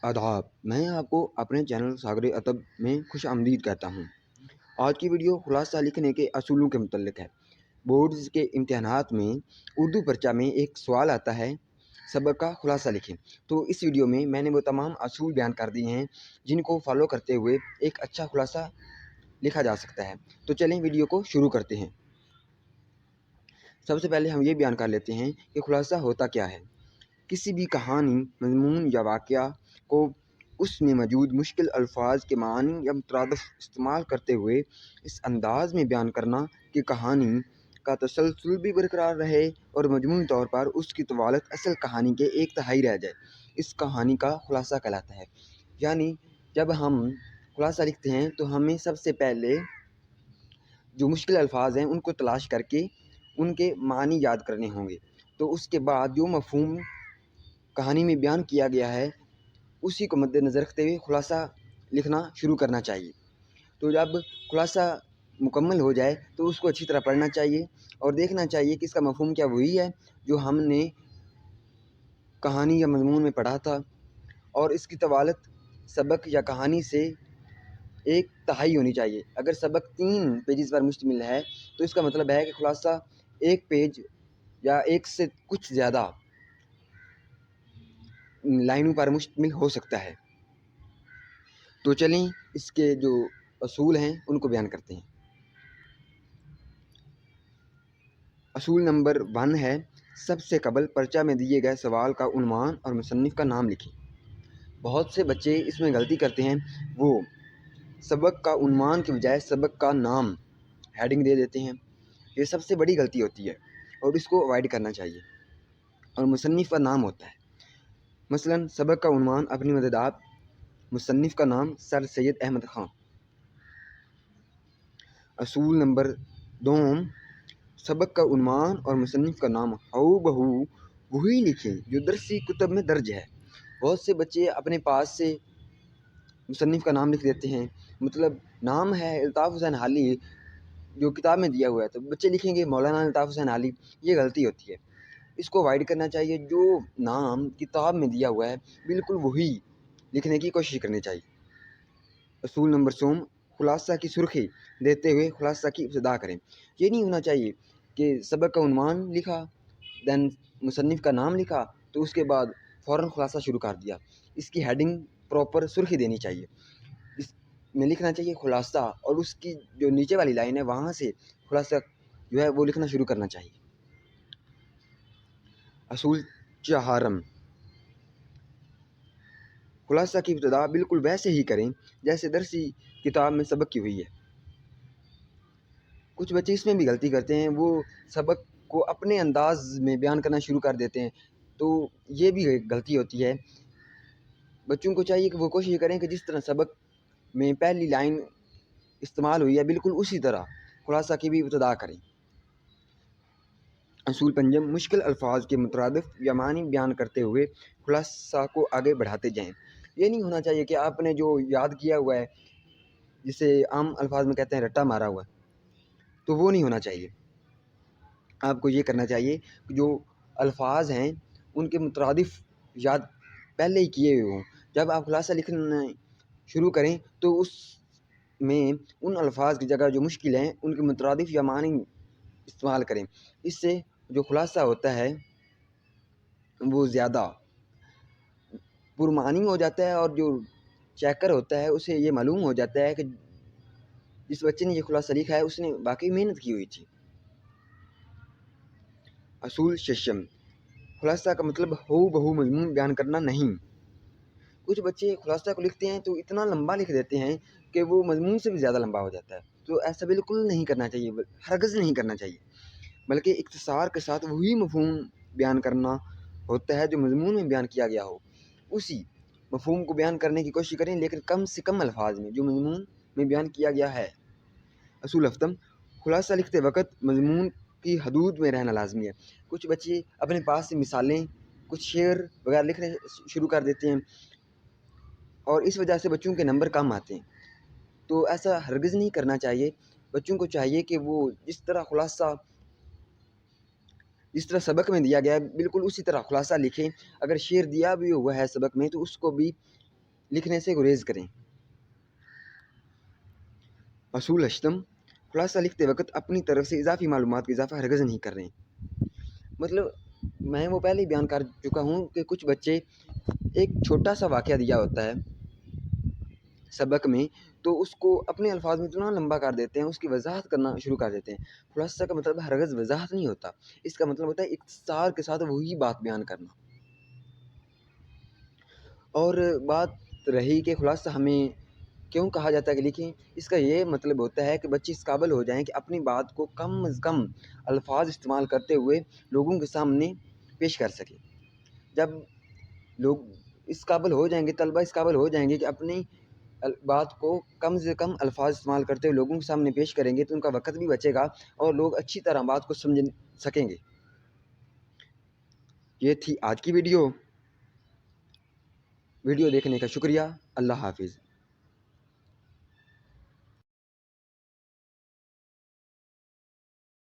आदाब। मैं आपको अपने चैनल सागरे अदब में खुश आमदीद कहता हूँ। आज की वीडियो खुलासा लिखने के असूलों के मुतल्लिक़ है। बोर्ड्स के इम्तिहानात में उर्दू पर्चा में एक सवाल आता है, सबक का खुलासा लिखें। तो इस वीडियो में मैंने वो तमाम असूल बयान कर दिए हैं जिनको फॉलो करते हुए एक अच्छा खुलासा लिखा जा सकता है। तो चलें वीडियो को शुरू करते हैं। सबसे पहले हम ये बयान कर लेते हैं कि खुलासा होता क्या है। किसी भी कहानी, मज़मून या वाक़या को उसमें मौजूद मुश्किल अल्फाज के मानी या मुतरादिफ इस्तेमाल करते हुए इस अंदाज़ में बयान करना कि कहानी का तसलसल भी बरकरार रहे और मजमूई तौर पर उसकी तवालत असल कहानी के एक तिहाई रह जाए, इस कहानी का खुलासा कहलाता है। यानी जब हम खुलासा लिखते हैं तो हमें सबसे पहले जो मुश्किल अल्फाज हैं उनको तलाश करके उनके मानी याद करने होंगे। तो उसके बाद जो मफ़हूम कहानी में बयान किया गया है उसी को मद्देनज़र रखते हुए खुलासा लिखना शुरू करना चाहिए। तो जब खुलासा मुकम्मल हो जाए तो उसको अच्छी तरह पढ़ना चाहिए और देखना चाहिए कि इसका मफ़हूम क्या वही है जो हमने कहानी या मज़मून में पढ़ा था, और इसकी तवालत सबक या कहानी से एक तिहाई होनी चाहिए। अगर सबक 3 पेजेस पर मुश्तमिल है तो इसका मतलब है कि खुलासा 1 पेज या एक से कुछ ज़्यादा लाइनों पर मुश्तमिल हो सकता है। तो चलें इसके जो असूल हैं उनको बयान करते हैं। असूल नंबर 1 है, सबसे कबल पर्चा में दिए गए सवाल का उन्वान और मुसन्निफ़ का नाम लिखें। बहुत से बच्चे इसमें गलती करते हैं, वो सबक का उन्वान के बजाय सबक का नाम हेडिंग दे देते हैं। ये सबसे बड़ी गलती होती है और इसको अवॉइड करना चाहिए। और मुसन्निफ़ का नाम होता है, मसलन सबक का उन्वान अपनी मददात, मुसन्निफ़ का नाम सर सैयद अहमद ख़ान। असूल नंबर 2, सबक का उन्वान और मुसन्निफ़ का नाम हऊ बहू वही लिखें जो दरसी कुतब में दर्ज है। बहुत से बच्चे अपने पास से मुसन्निफ़ का नाम लिख देते हैं, मतलब नाम है अल्ताफ़ हुसैन हाली जो किताब में दिया हुआ है तो बच्चे लिखेंगे मौलाना अल्ताफ़ हुसैन हाली। ये गलती होती है, इसको अवॉइड करना चाहिए। जो नाम किताब में दिया हुआ है बिल्कुल वही लिखने की कोशिश करनी चाहिए। असूल नंबर 3, खुलासा की सुर्खी देते हुए खुलासा की इब्तिदा करें। ये नहीं होना चाहिए कि सबक का उन्वान लिखा, दैन मुसन्निफ़ का नाम लिखा तो उसके बाद फ़ौरन खुलासा शुरू कर दिया। इसकी हेडिंग प्रॉपर सुर्खी देनी चाहिए। इसमें लिखना चाहिए खुलासा, और उसकी जो नीचे वाली लाइन है वहाँ से खुलासा जो है वो लिखना शुरू करना चाहिए। असूल 4, खुलासा की इब्तिदा बिल्कुल वैसे ही करें जैसे दरसी किताब में सबक की हुई है। कुछ बच्चे इसमें भी गलती करते हैं, वो सबक को अपने अंदाज में बयान करना शुरू कर देते हैं, तो ये भी एक गलती होती है। बच्चों को चाहिए कि वो कोशिश करें कि जिस तरह सबक में पहली लाइन इस्तेमाल हुई है बिल्कुल उसी तरह खुलासा की भी इब्तिदा करें। असूल 5, मुश्किल अल्फाज के मुतरादिफ या मानी बयान करते हुए खुलासा को आगे बढ़ाते जाएँ। ये नहीं होना चाहिए कि आपने जो याद किया हुआ है, जिसे आम अल्फाज में कहते हैं रट्टा मारा हुआ है, तो वो नहीं होना चाहिए। आपको ये करना चाहिए कि जो अल्फाज हैं उनके मुतरादिफ याद पहले ही किए हुए हों। जब आप खुलासा लिखना शुरू करें तो उसमें उन अल्फाज की जगह जो मुश्किल हैं उनके मुतरादिफ या मानी इस्तेमाल करें। इससे जो खुलासा होता है वो ज़्यादा पुरमानी हो जाता है, और जो चेकर होता है उसे ये मालूम हो जाता है कि जिस बच्चे ने ये खुलासा लिखा है उसने वाकई मेहनत की हुई थी। असूल 6, खुलासा का मतलब हू बहू मजमून बयान करना नहीं। कुछ बच्चे खुलासा को लिखते हैं तो इतना लंबा लिख देते हैं कि वो मजमून से भी ज़्यादा लंबा हो जाता है। तो ऐसा बिल्कुल नहीं करना चाहिए, हरगिज़ नहीं करना चाहिए, बल्कि इख्तिसार के साथ वही मफ़हूम बयान करना होता है जो मजमून में बयान किया गया हो। उसी मफ़हूम को बयान करने की कोशिश करें, लेकिन कम से कम अल्फाज में जो मजमून में बयान किया गया है। असूल 7, खुलासा लिखते वक्त मजमून की हदूद में रहना लाजमी है। कुछ बच्चे अपने पास से मिसालें, कुछ शेर वगैरह लिखने शुरू कर देते हैं और इस वजह से बच्चों के नंबर कम आते हैं। तो ऐसा हरगिज़ नहीं करना चाहिए। बच्चों को चाहिए कि वो जिस तरह सबक में दिया गया है बिल्कुल उसी तरह खुलासा लिखें। अगर शेर दिया भी हुआ है सबक में तो उसको भी لکھنے سے گریز کریں۔ اصول اشتم، خلاصہ لکھتے وقت اپنی طرف سے اضافی معلومات کا اضافہ ہرگز نہیں کر رہے ہیں۔ مطلب میں وہ پہلے ہی بیان کر چکا ہوں کہ کچھ بچے ایک چھوٹا سا واقعہ دیا ہوتا ہے سبق میں، تو اس کو اپنے الفاظ میں اتنا لمبا کر دیتے ہیں، اس کی وضاحت کرنا شروع کر دیتے ہیں۔ خلاصہ کا مطلب ہرگز وضاحت نہیں ہوتا، اس کا مطلب ہوتا ہے اختصار کے ساتھ وہی بات بیان کرنا۔ اور بات رہی کہ خلاصہ ہمیں کیوں کہا جاتا ہے کہ لکھیں، اس کا یہ مطلب ہوتا ہے کہ بچے اس قابل ہو جائیں کہ اپنی بات کو کم از کم الفاظ استعمال کرتے ہوئے لوگوں کے سامنے پیش کر سکیں۔ جب لوگ اس قابل ہو جائیں گے، طلبہ اس قابل ہو جائیں گے کہ اپنی بات کو کم سے کم الفاظ استعمال کرتے ہوئے لوگوں کے سامنے پیش کریں گے، تو ان کا وقت بھی بچے گا اور لوگ اچھی طرح بات کو سمجھ سکیں گے۔ یہ تھی آج کی ویڈیو دیکھنے کا شکریہ۔ اللہ حافظ۔